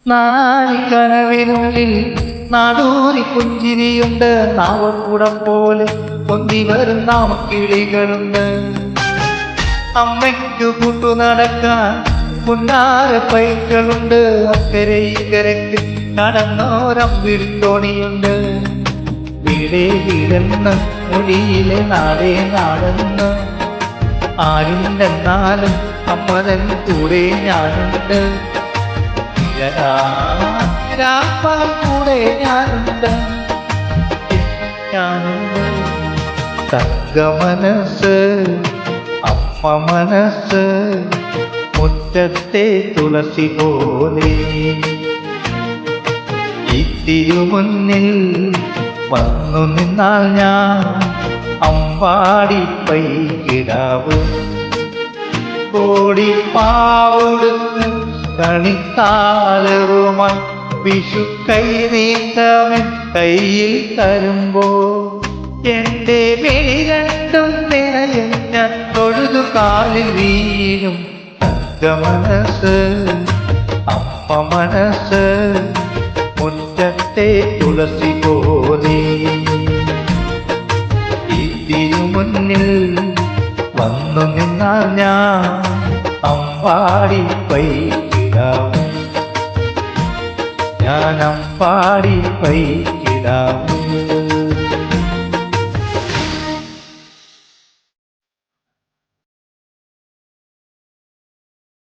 നാഴിക്കനവിനുള്ളിൽ നാടൂരി പുഞ്ചിരിയുണ്ട്. നാവക്കൂടം പോലെ പൊന്തി വരും നാമക്കിളികളുണ്ട്. അമ്മയ്ക്കു കൂട്ടു നടക്കാൻ പുന്നാര പൈക്കളുണ്ട്. അക്കരെ ഇക്കരക്ക് നടന്നോരമ്പിൽ തോണിയുണ്ട്. വീടേ വീടെന്ന് മൊഴിയിലെ നാടേ നാടെന്ന് ആരുണ്ടെന്നാലും അമ്മതൻ കൂടെ ഞാനുണ്ട്. കൂടെ ഞാനുണ്ട്. തങ്കമനസ് അമ്മ മനസ്സ് മുറ്റത്തെ തുളസി പോലെ ഈ തിരുമുന്നിൽ വന്നു നിന്നാൽ ഞാൻ അമ്പാടി പൈകിടാവ്. കോടിപ്പാവെടുത്ത് കണിത്താലറുമായി വിഷു കൈ നീന്തവൻ കയ്യിൽ തരുമ്പോ എന്റെ വിളി രണ്ടും നിറയും ഞാൻ തൊഴുതു കാലിൽ വീഴും. തങ്കമനസ് അമ്മ മനസ്സ് മുറ്റത്തെ തുളസി പോലെ ഈ തിരുമുന്നിൽ വന്നു നിന്നാൽ ഞാൻ അമ്പാടി പൈകിടാവും. ഞാൻ അമ്പാടി പൈകിടാവും.